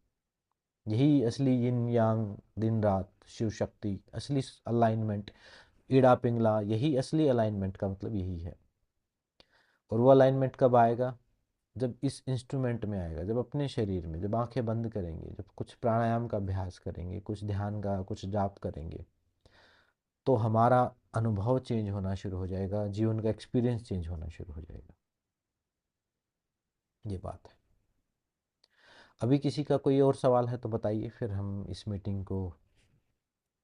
यही असली यिन यांग, दिन रात, शिव शक्ति, असली अलाइनमेंट, ईड़ा पिंगला, यही असली अलाइनमेंट का मतलब यही है। और वो अलाइनमेंट कब आएगा? जब इस इंस्ट्रूमेंट में आएगा, जब अपने शरीर में, जब आंखें बंद करेंगे, जब कुछ प्राणायाम का अभ्यास करेंगे, कुछ ध्यान का कुछ जाप करेंगे, तो हमारा अनुभव चेंज होना शुरू हो जाएगा, जीवन का एक्सपीरियंस चेंज होना शुरू हो जाएगा। ये बात है। अभी किसी का कोई और सवाल है तो बताइए, फिर हम इस मीटिंग को,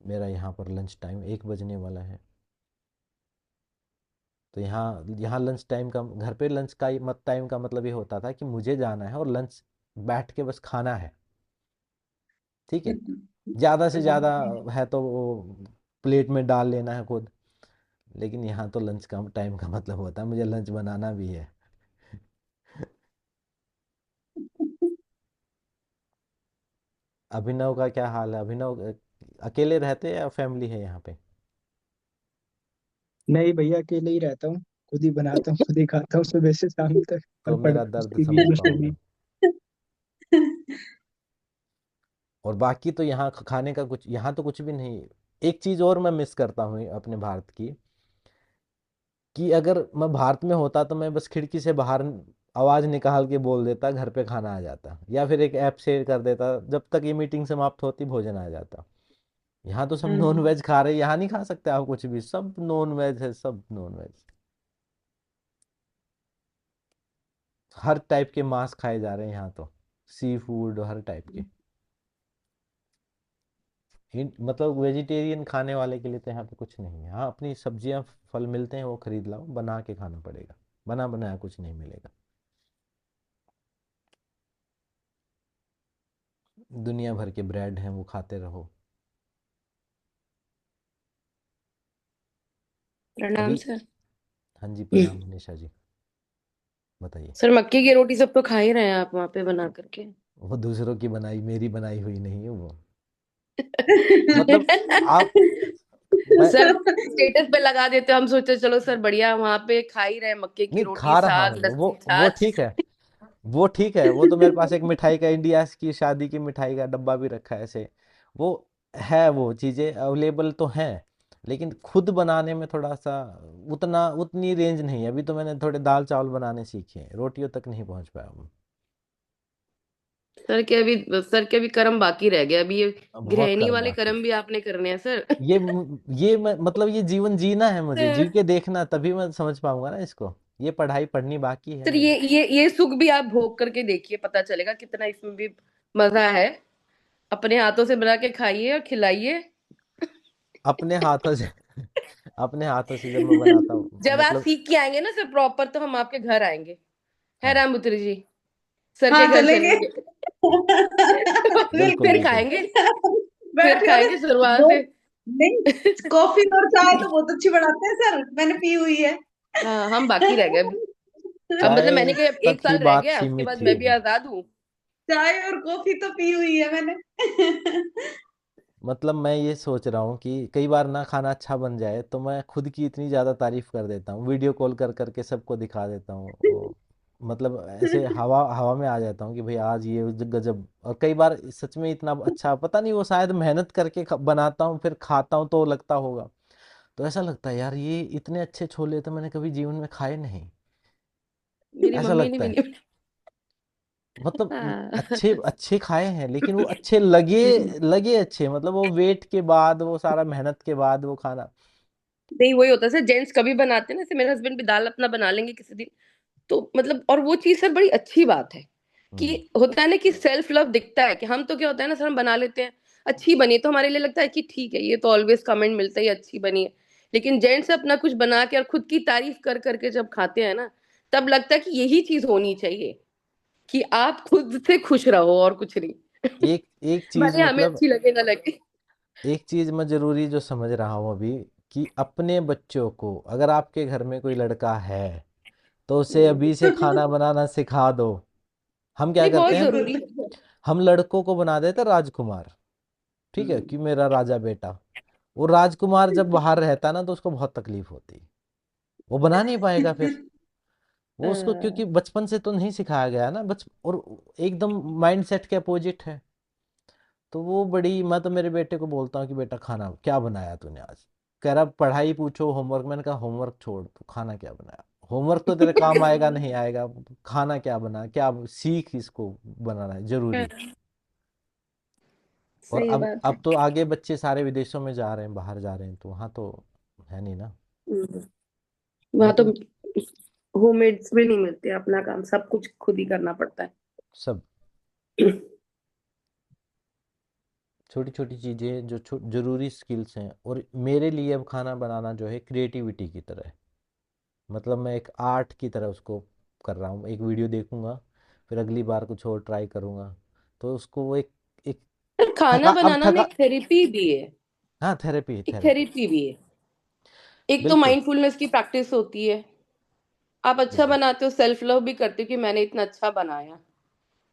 मेरा यहाँ पर लंच टाइम 1 बजने वाला है, तो यहाँ यहाँ लंच टाइम का, घर पे लंच का मत टाइम का मतलब ये होता था कि मुझे जाना है और लंच बैठ के बस खाना है, ठीक है? ज़्यादा से ज़्यादा है तो वो प्लेट में डाल लेना है खुद, लेकिन यहाँ तो लंच का टाइम का मतलब होता है मुझे लंच बनाना भी है। अभिनव का क्या हाल है? अभिनव अकेले रहते हैं या फैमिली है यहाँ पे? नहीं भैया, अकेले ही रहता हूँ। खुद ही बनाता हूँ, खुद ही खाता हूँ सुबह से शाम तक। और तो पढ़ मेरा दर्द उसके समझ बीच में पाओगे। स्टडी। और बाकी तो यहाँ खाने का कुछ, यहाँ तो कुछ भी नहीं। एक चीज़ और मैं मिस करता हूँ अपने भारत की, कि अगर मैं भारत में होता तो मैं बस खिड़की से बाहर आवाज़ निकाल के बोल देता घर पे खाना आ जाता, या फिर एक ऐप शेयर कर देता, जब तक ये मीटिंग समाप्त होती भोजन आ जाता। यहाँ तो सब नॉन वेज खा रहे हैं, यहाँ नहीं खा सकते आप कुछ भी, सब नॉन वेज है, सब नॉन वेज, हर टाइप के मांस खाए जा रहे हैं यहाँ तो, सी फूड हर टाइप के। मतलब वेजिटेरियन खाने वाले के लिए तो यहाँ पे कुछ नहीं है। हाँ, अपनी सब्जियां फल मिलते हैं वो खरीद लाओ, बना के खाना पड़ेगा, बना बनाया कुछ नहीं मिलेगा। दुनिया भर के ब्रेड हैं वो खाते रहो। प्रणाम अभी, सर। हाँ जी प्रणाम मनीषा जी। बताइए। सर मक्के की रोटी सब तो खा ही रहे हैं आप वहां पे बना करके। वो दूसरों की बनाई, मेरी बनाई हुई नहीं है वो। मतलब आप, मैं सर स्टेटस पे लगा देते हो, हम सोचे चलो सर बढ़िया वहां पे खा ही रहे हैं मक्के की नहीं रोटी खा रहा साग हूँ, लस्सी वो छाछ। ठीक है, वो ठीक है, वो तो मेरे पास एक मिठाई का, इंडिया की शादी की मिठाई का डब्बा भी रखा है ऐसे, वो है, वो चीज़ें अवेलेबल तो हैं, लेकिन खुद बनाने में थोड़ा सा उतना, उतनी रेंज नहीं है। अभी तो मैंने थोड़े दाल चावल बनाने सीखे हैं, रोटियों तक नहीं पहुंच पाया हूँ। सर के अभी कर्म बाकी रह गया अभी, ये बहुत गृहिणी कर्म वाले बाकी है। कर्म भी आपने करने हैं सर। मतलब ये जीवन जीना है मुझे, जी के देखना, तभी मैं समझ पाऊंगा ना इसको। ये पढ़ाई पढ़नी बाकी है सर मेरी। ये सुख भी आप भोग करके देखिए, पता चलेगा कितना इसमें भी मजा है। अपने हाथों से बना के खाइए और खिलाइए। अपने हाथों से अपने हाथों से जब मैं बनाता हूँ, जब आप मतलब सीख के आएंगे ना सर प्रॉपर, तो हम आपके घर आएंगे, है हाँ, रामपुत्री जी, सर के हाँ घर चलेंगे। चलेंगे। बिल्कुल फिर बिल्कुल। बिल्कुल। खाएंगे, फिर बैठ जाओ खाएंगे शुरुआत दो। से। नहीं, कॉफी और चाय तो बहुत अच्छी बनाते हैं सर, मैंने पी हुई है। हाँ हम बाकी रह गए अभी। अब मतलब चाय मैंने कहा तक एक ही साल रह बात गया, उसके सीमित बाद थी मैं भी अभी। आजाद हूँ। चाय और कॉफी तो पी हुई है मैंने। मतलब मैं ये सोच रहा हूँ कि कई बार ना खाना अच्छा बन जाए तो मैं खुद की इतनी ज़्यादा तारीफ कर देता हूँ, वीडियो कॉल कर करके सबको दिखा देता हूँ, मतलब ऐसे हवा हवा में आ जाता हूँ कि भाई आज ये गजब। और कई बार सच में इतना अच्छा, पता नहीं वो शायद मेहनत करके बनाता हूँ, फिर खाता हूँ तो लगता होगा, तो ऐसा लगता है यार ये इतने अच्छे छोले तो मैंने कभी जीवन में खाए नहीं, मेरी ऐसा मम्मी ने लगता भी है। नहीं। मतलब हाँ। अच्छे अच्छे खाए हैं, लेकिन वो अच्छे लगे, लगे अच्छे, मतलब वो वेट के बाद, वो सारा मेहनत के बाद वो खाना। नहीं वही होता है सर, जेंट्स कभी बनाते हैं ना, जैसे मेरे हस्बैंड भी दाल अपना बना लेंगे किसी दिन, तो मतलब और वो चीज सर बड़ी अच्छी बात है कि हम्म। होता है ना कि सेल्फ लव दिखता है, कि हम तो क्या होता है ना सर, हम बना लेते हैं अच्छी बनी तो हमारे लिए लगता है कि ठीक है, ये तो ऑलवेज कमेंट मिलता है ये अच्छी बनी है। लेकिन जेंट्स अपना कुछ बना के और खुद की तारीफ कर करके जब खाते हैं ना, तब लगता है कि यही चीज होनी चाहिए, कि आप खुद से खुश रहो और कुछ नहीं। एक एक चीज, भले हमें मतलब अच्छी लगे ना लगे। एक चीज मैं जरूरी जो समझ रहा हूँ अभी, कि अपने बच्चों को, अगर आपके घर में कोई लड़का है तो उसे हम्म, अभी से खाना बनाना सिखा दो। हम क्या नहीं करते बहुत हैं, जरूरी है। हम लड़कों को बना देते राजकुमार, ठीक है, कि मेरा राजा बेटा। वो राजकुमार जब बाहर रहता ना तो उसको बहुत तकलीफ होती, वो बना नहीं पाएगा फिर, वो उसको, क्योंकि हाँ, बचपन से तो नहीं सिखाया गया ना, और एकदम माइंडसेट के अपोजिट है। तो वो बड़ी, मैं तो मेरे बेटे को बोलता हूँ कि बेटा खाना क्या बनाया तूने आज, कह रहा पढ़ाई पूछो होमवर्क, मैंने कहा होमवर्क छोड़, तू खाना क्या बनाया, होमवर्क तो तेरे काम आएगा नहीं आएगा, खाना क्या बना, क्या सीख, इसको बनाना है जरूरी। और सही अब बात है। अब तो आगे बच्चे सारे विदेशों में जा रहे हैं, बाहर जा रहे हैं, तो वहाँ तो है नहीं ना। वहां तो मतलब होममेड्स भी नहीं मिलते, अपना काम सब कुछ खुद ही करना पड़ता है। सब छोटी छोटी चीज़ें जो जरूरी स्किल्स हैं, और मेरे लिए अब खाना बनाना जो है क्रिएटिविटी की तरह है। मतलब मैं एक आर्ट की तरह उसको कर रहा हूँ, एक वीडियो देखूंगा, फिर अगली बार कुछ और ट्राई करूंगा, तो उसको वो एक पर खाना अब बनाना में थका, एक थेरेपी भी है। हाँ थेरेपी एक थेरेपी। थेरेपी भी है। एक तो बिल्कुल माइंडफुलनेस की प्रैक्टिस होती है, आप अच्छा बिल्कुल। बनाते हो, सेल्फ लव भी करते हो कि मैंने इतना अच्छा बनाया,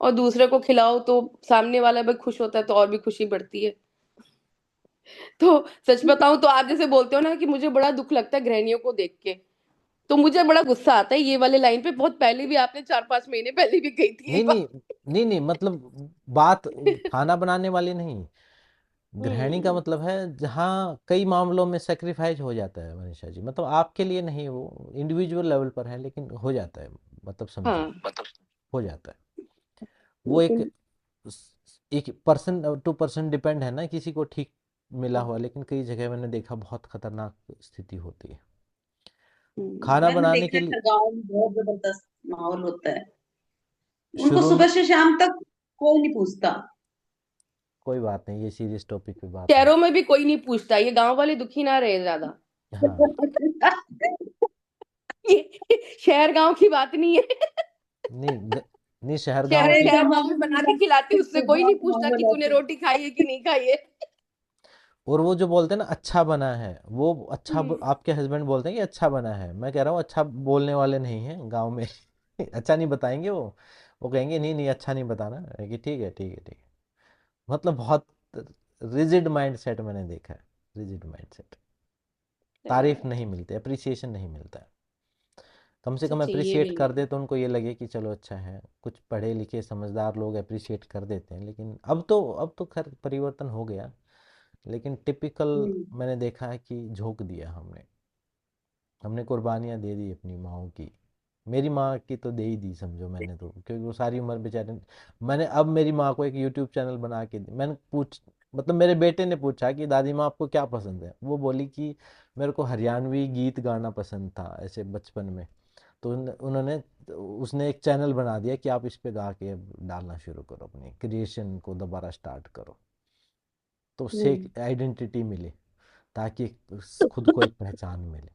और दूसरे को खिलाओ तो सामने वाला भी खुश होता है, तो और भी खुशी बढ़ती है। तो सच बताऊं तो आप जैसे बोलते हो ना कि मुझे बड़ा दुख लगता है गृहिणियों को देख के, तो मुझे बड़ा गुस्सा आता है ये वाले लाइन पे, बहुत पहले भी आपने 4-5 महीने पहले भी कही थी ये नहीं नहीं, बात। नहीं मतलब बात खाना बनाने वाली नहीं, गृहिणी का हम्म। मतलब है जहाँ कई मामलों में सेक्रीफाइस हो जाता है मनीषा जी, मतलब आपके लिए नहीं, वो इंडिविजुअल लेवल पर है, लेकिन हो जाता है, मतलब समझिए, हाँ हो जाता है। वो लेकिन एक पर्सन टू पर्सन डिपेंड है ना, किसी को ठीक मिला हुआ, लेकिन कई जगह मैंने देखा बहुत खतरनाक स्थिति होती है खाना मैंने बनाने देखा के है लिए। सर, गाँव में बहुत जबरदस्त माहौल होता है, उनको शुरू में सुबह से शाम तक कोई नहीं पूछता। कोई बात नहीं, ये सीरियस टॉपिक पे बात नहीं। शहरों में भी कोई नहीं पूछता, ये गांव वाले दुखी ना रहे ज्यादा। हाँ। ये शहर गांव की बात नहीं है। नहीं नहीं, शहर गांव शहर की, शहर में गाँव मैं में बना के खिलाती हूँ, उससे कोई नहीं बहुत पूछता कि माहौल तूने होता है। रोटी खाई है कि नहीं खाई है। और वो जो बोलते हैं ना अच्छा बना है, वो अच्छा हम्म। आपके हस्बैंड बोलते हैं कि अच्छा बना है, मैं कह रहा हूँ अच्छा बोलने वाले नहीं हैं गांव में अच्छा नहीं बताएंगे वो कहेंगे नहीं नहीं अच्छा नहीं बताना कि ठीक है ठीक है ठीक है। मतलब बहुत रिजिड माइंडसेट मैंने देखा है, रिजिड माइंडसेट। सही तारीफ बात नहीं है। मिलती, अप्रिसिएशन नहीं मिलता है। कम से कम सच्ची ये अप्रिशिएट भी कर नहीं दे है। तो उनको ये लगे कि चलो अच्छा है, कुछ पढ़े लिखे समझदार लोग अप्रिशिएट कर देते हैं। लेकिन अब तो खैर परिवर्तन हो गया। लेकिन टिपिकल हम्म। मैंने देखा है कि झोंक दिया हमने हमने कुर्बानियाँ दे दी अपनी माँओं की। मेरी माँ की तो दे ही दी समझो मैंने तो, क्योंकि वो सारी उम्र बेचारे। मैंने अब मेरी माँ को एक यूट्यूब चैनल बना के मैंने मतलब मेरे बेटे ने पूछा कि दादी माँ आपको क्या पसंद है, वो बोली कि मेरे को हरियाणवी गीत गाना पसंद था ऐसे बचपन में। तो उन्होंने उसने एक चैनल बना दिया कि आप इस पे गा के अब डालना शुरू करो, अपनी क्रिएशन को दोबारा स्टार्ट करो। तो उससे हम्म। एक आइडेंटिटी मिले, ताकि खुद को एक पहचान मिले।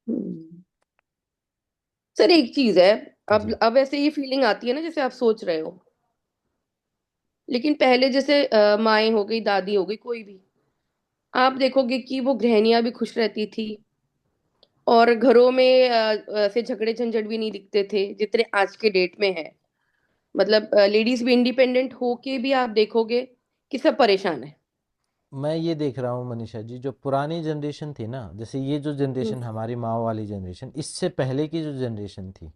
हम्म। सर एक चीज है, जी। अब ऐसे ये फीलिंग आती है ना जैसे आप सोच रहे हो, लेकिन पहले जैसे माएँ हो गई, दादी हो गई, कोई भी, आप देखोगे कि वो गृहणियां भी खुश रहती थी, और घरों में ऐसे झगड़े झंझट भी नहीं दिखते थे जितने आज के डेट में है। मतलब लेडीज भी इंडिपेंडेंट होके भी आप देखोगे कि सब परेशान है। मैं ये देख रहा हूँ मनीषा जी, जो पुरानी जनरेशन थी ना, जैसे ये जो हम्म। जनरेशन हमारी माँ वाली जनरेशन, इससे पहले की जो जनरेशन थी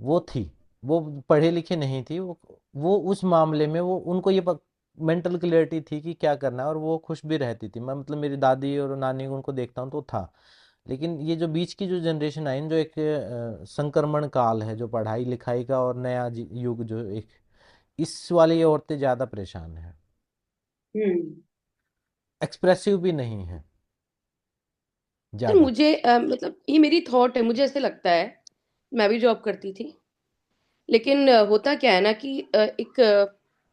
वो थी, वो पढ़े लिखे नहीं थी। वो उस मामले में वो उनको ये मेंटल क्लियरिटी थी कि क्या करना है, और वो खुश भी रहती थी। मैं मतलब मेरी दादी और नानी उनको देखता हूँ तो था। लेकिन ये जो बीच की जो जनरेशन आई, जो एक संक्रमण काल है, जो पढ़ाई लिखाई का और नया युग जो एक, इस वाली औरतें ज़्यादा परेशान हैं, हम्म। एक्सप्रेसिव भी नहीं है सर ज़्यादा। मुझे मतलब ये मेरी थॉट है, मुझे ऐसे लगता है, मैं भी जॉब करती थी, लेकिन होता क्या है ना कि एक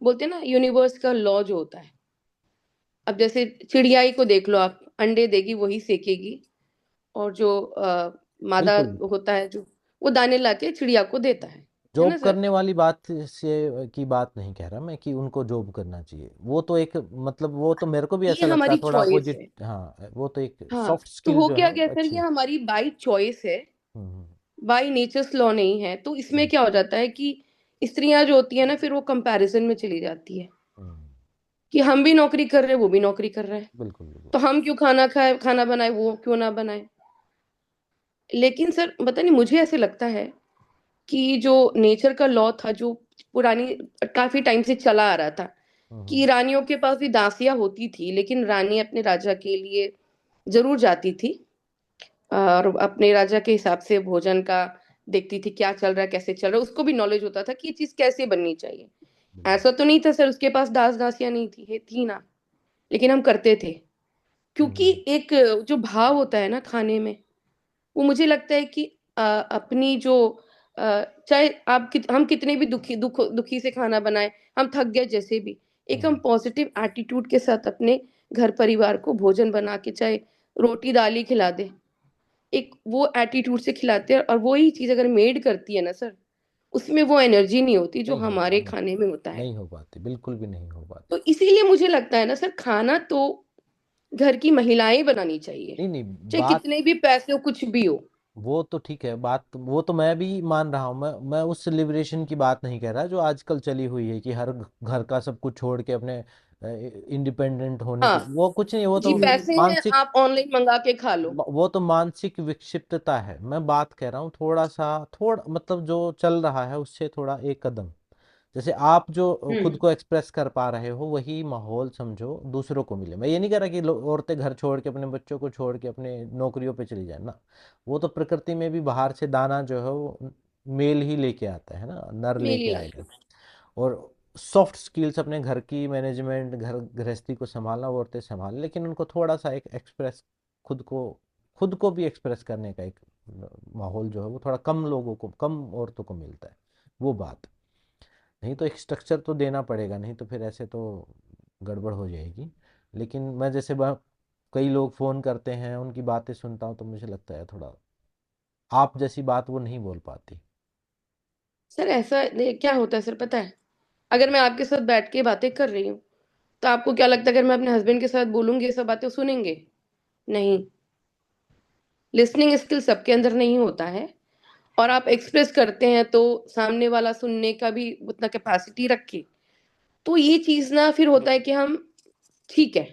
बोलते हैं ना यूनिवर्स का लॉ जो होता है। अब जैसे चिड़िया ही को देख लो आप, अंडे देगी वही सेकेगी, और जो मादा बिल्कुल। होता है जो, वो दाने लाके चिड़िया को देता है जॉब ना सर। करने वाली बात से की बात नहीं कह रहा मैं कि उनको जॉब करना चाहिए, वो तो एक मतलब वो तो मेरे को भी ये ऐसा लगता है हमारी थोड़ा चॉइस अपोजिट। है। हाँ, वो तो एक हाँ, सॉफ्ट तो स्किल हो जो क्या है गया सर, ये अच्छी। हमारी बाई चॉइस है, हम्म। बाई नेचर्स लॉ नहीं है। तो इसमें हम्म। क्या हो जाता है कि स्त्रियां जो होती है ना, फिर वो कंपैरिजन में चली जाती है हम्म। कि हम भी नौकरी कर रहे हैं, वो भी नौकरी कर रहा है, बिल्कुल बिल्कुल। तो हम क्यों खाना खाए, खाना बनाए, वो क्यों ना बनाए। लेकिन सर पता नहीं, मुझे ऐसे लगता है कि जो नेचर का लॉ था, जो पुरानी काफी टाइम से चला आ रहा था, हम्म। कि रानियों के पास भी दासियां होती थी, लेकिन रानी अपने राजा के लिए जरूर जाती थी, और अपने राजा के हिसाब से भोजन का देखती थी, क्या चल रहा है, कैसे चल रहा है, उसको भी नॉलेज होता था कि ये चीज कैसे बननी चाहिए। बिल्कुल। ऐसा तो नहीं था सर उसके पास दास दासियां नहीं थी, थी ना, लेकिन हम करते थे, क्योंकि हम्म। एक जो भाव होता है ना खाने में, वो मुझे लगता है कि अपनी जो चाहे हम कितने भी दुखी से खाना बनाए, हम थक गए जैसे भी, एक हम हम्म। पॉजिटिव एटीट्यूड के साथ अपने घर परिवार को भोजन बना के, चाहे रोटी दाल ही खिला दे, एक वो एटीट्यूड से खिलाते हैं, और वो ही चीज अगर मेड करती है ना सर, उसमें वो एनर्जी नहीं होती जो नहीं होता, हमारे नहीं खाने में होता है। नहीं हो पाती, बिल्कुल भी नहीं हो पाती। तो इसीलिए मुझे लगता है ना सर, खाना तो घर की महिलाएं बनानी चाहिए, नहीं नहीं, चाहे बात कितने भी पैसे हो, कुछ भी हो। वो तो ठीक है, बात वो तो मैं भी मान रहा हूँ। मैं उस लिबरेशन की बात नहीं कह रहा जो आजकल चली हुई है कि हर घर का सब कुछ छोड़ के अपने इंडिपेंडेंट होने की, हाँ वो कुछ नहीं, वो जी, तो पैसे हैं, मानसिक, आप ऑनलाइन मंगा के खा लो। वो तो मानसिक विक्षिप्तता है। मैं बात कह रहा हूँ थोड़ा सा, थोड़ा मतलब जो चल रहा है उससे थोड़ा एक कदम, जैसे आप जो खुद हम्म। को एक्सप्रेस कर पा रहे हो वही माहौल समझो दूसरों को मिले। मैं ये नहीं कह रहा कि औरतें घर छोड़ के अपने बच्चों को छोड़ के अपने नौकरियों पे चली जाए ना। वो तो प्रकृति में भी बाहर से दाना जो है वो मेल ही लेके आता है ना, नर मेरी लेके लाइफ। आएगा। और सॉफ्ट स्किल्स अपने घर की मैनेजमेंट, घर गृहस्थी को संभालना वो औरतें संभाल, लेकिन उनको थोड़ा सा एक एक्सप्रेस, खुद को खुद को भी एक्सप्रेस करने का एक माहौल जो है वो थोड़ा कम लोगों को, कम औरतों को मिलता है। वो बात, नहीं तो एक स्ट्रक्चर तो देना पड़ेगा, नहीं तो फिर ऐसे तो गड़बड़ हो जाएगी। लेकिन मैं जैसे कई लोग फ़ोन करते हैं, उनकी बातें सुनता हूँ तो मुझे लगता है थोड़ा आप जैसी बात वो नहीं बोल पाती। सर ऐसा क्या होता है सर, पता है, अगर मैं आपके साथ बैठ के बातें कर रही हूँ, तो आपको क्या लगता है अगर मैं अपने हस्बैंड के साथ बोलूंगी ये सब बातें सुनेंगे? नहीं। लिसनिंग स्किल सबके अंदर नहीं होता है, और आप एक्सप्रेस करते हैं तो सामने वाला सुनने का भी उतना कैपेसिटी रखे, तो ये चीज ना फिर होता है कि हम ठीक है,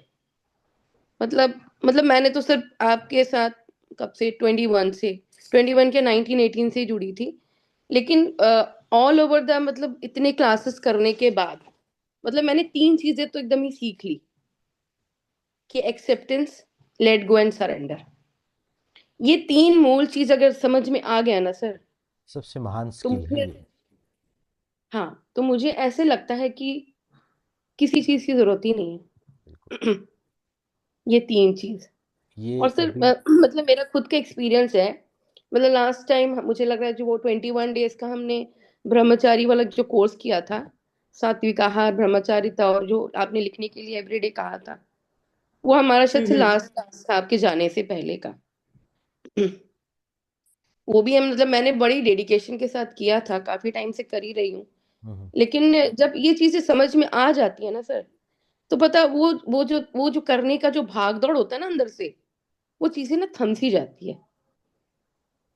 मतलब मैंने तो सिर्फ आपके साथ कब से 21 से 21 के 1918 से जुड़ी थी, लेकिन ऑल ओवर द मतलब इतने क्लासेस करने के बाद मतलब मैंने 3 चीजें तो एकदम ही सीख ली कि acceptance, let go and surrender. ये 3 मूल चीज अगर समझ में आ गया ना सर, सबसे महान तो स्किल है मुझे, ये। हाँ तो मुझे ऐसे लगता है कि किसी चीज की जरूरत ही नहीं बिल्कुल। है। ये 3 चीज। ये और सर अभी मतलब मेरा खुद का एक्सपीरियंस है, मतलब लास्ट टाइम मुझे लग रहा है जो वो 21 डेज का हमने ब्रह्मचारी वाला जो कोर्स किया था, सात्विक आहार ब्रह्मचारिता, और जो आपने लिखने के लिए एवरीडे कहा था, वो हमारा शायद से हम्म। लास्ट क्लास था आपके जाने से पहले का। वो भी हम मतलब मैंने बड़ी डेडिकेशन के साथ किया था, काफी टाइम से कर ही रही हूँ। हम्म, लेकिन जब ये चीजें समझ में आ जाती है ना सर, तो पता वो जो करने का जो भाग दौड़ होता है ना अंदर से, वो चीजें ना थम सी जाती है।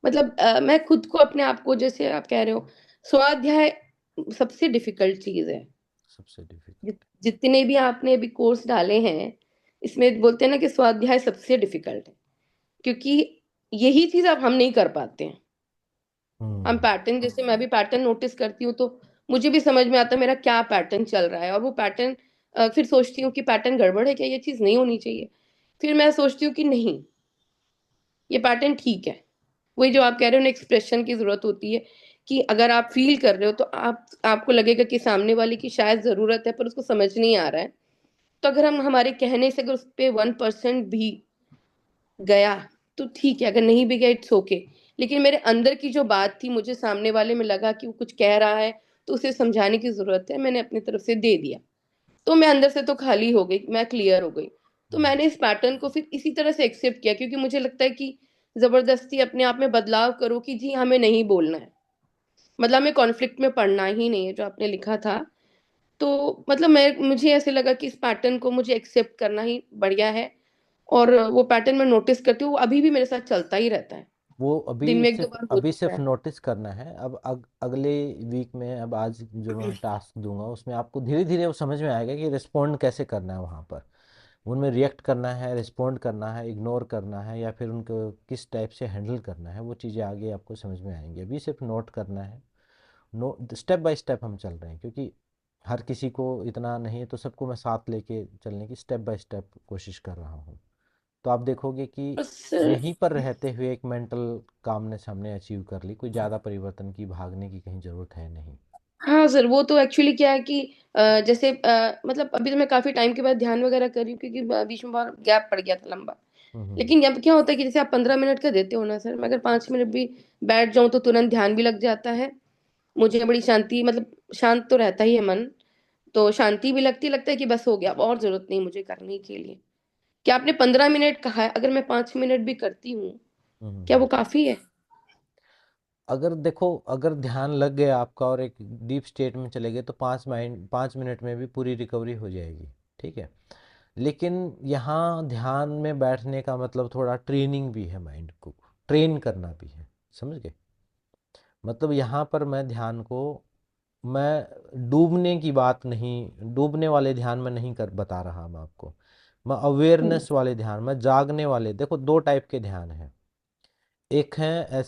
मतलब मैं खुद को अपने आप को, जैसे आप कह रहे हो, स्वाध्याय सबसे डिफिकल्ट चीज है। सबसे डिफिकल्ट। जितने भी आपने अभी कोर्स डाले हैं, इसमें बोलते हैं ना कि स्वाध्याय सबसे डिफिकल्ट है, क्योंकि यही चीज अब हम नहीं कर पाते हैं। हम हम्म। पैटर्न, जैसे मैं भी पैटर्न नोटिस करती हूँ तो मुझे भी समझ में आता है मेरा क्या पैटर्न चल रहा है, और वो पैटर्न फिर सोचती हूँ कि पैटर्न गड़बड़ है क्या, ये चीज नहीं होनी चाहिए। फिर मैं सोचती हूँ कि नहीं, ये पैटर्न ठीक है। वही जो आप कह रहे हो ना, एक्सप्रेशन की जरूरत होती है, कि अगर आप फील कर रहे हो तो आपको लगेगा कि सामने वाले की शायद जरूरत है पर उसको समझ नहीं आ रहा है, तो अगर हम हमारे कहने से अगर उस पे 1% भी गया तो ठीक है, अगर नहीं भी गया इट्स ओके। लेकिन मेरे अंदर की जो बात थी, मुझे सामने वाले में लगा कि वो कुछ कह रहा है तो उसे समझाने की जरूरत है, मैंने अपनी तरफ से दे दिया, तो मैं अंदर से तो खाली हो गई, मैं क्लियर हो गई। तो हम्म, मैंने इस पैटर्न को फिर इसी तरह से एक्सेप्ट किया, क्योंकि मुझे लगता है कि जबरदस्ती अपने आप में बदलाव करो कि जी हमें नहीं बोलना है, मतलब हमें कॉन्फ्लिक्ट में पड़ना ही नहीं है, जो आपने लिखा था। तो मतलब मुझे ऐसे लगा कि इस पैटर्न को मुझे एक्सेप्ट करना ही बढ़िया है। और वो पैटर्न मैं नोटिस करती हूँ, वो अभी भी मेरे साथ चलता ही रहता है। वो दिन अभी में एक दो सिर्फ बार हो अभी जाता सिर्फ है। नोटिस करना है। अब अगले वीक में, अब आज जो मैं टास्क दूंगा उसमें आपको धीरे धीरे वो समझ में आएगा कि रिस्पोंड कैसे करना है वहाँ पर। उनमें रिएक्ट करना है, रिस्पोंड करना है, इग्नोर करना है, या फिर उनको किस टाइप से हैंडल करना है, वो चीज़ें आगे आपको समझ में आएंगी। अभी सिर्फ नोट करना है। नो, स्टेप बाय स्टेप हम चल रहे हैं, क्योंकि हर किसी को इतना नहीं है, तो सबको मैं साथ लेके चलने की स्टेप बाय स्टेप कोशिश कर रहा हूँ। तो आप देखोगे कि बस यहीं पर रहते हुए एक मेंटल कामनेस हमने अचीव कर ली। कोई ज़्यादा परिवर्तन की, भागने की कहीं ज़रूरत है नहीं। हाँ सर, वो तो एक्चुअली क्या है कि जैसे मतलब अभी तो मैं काफी टाइम के बाद ध्यान वगैरह कर रही हूँ, क्योंकि बीच में बहुत गैप पड़ गया था लंबा। हम्म। लेकिन अब क्या होता है कि जैसे आप 15 मिनट का देते हो ना सर, मैं अगर 5 मिनट भी बैठ जाऊं तो तुरंत ध्यान भी लग जाता है। मुझे बड़ी शांति, मतलब शांत तो रहता ही है मन, तो शांति भी लगता है कि बस हो गया, अब और जरूरत नहीं मुझे करने के लिए। क्या आपने 15 मिनट कहा है, अगर मैं 5 मिनट भी करती हूँ, क्या हम्म। वो काफी है? अगर देखो, अगर ध्यान लग गया आपका और एक डीप स्टेट में चले गए, तो 5 मिनट में भी पूरी रिकवरी हो जाएगी। ठीक है। लेकिन यहाँ ध्यान में बैठने का मतलब थोड़ा ट्रेनिंग भी है, माइंड को ट्रेन करना भी है। समझ गए? मतलब यहाँ पर मैं ध्यान को, मैं डूबने की बात नहीं, डूबने वाले ध्यान में नहीं कर बता रहा मैं आपको। मैं हम्म। अवेयरनेस वाले ध्यान, मैं जागने वाले। देखो, दो टाइप के ध्यान हैं। एक है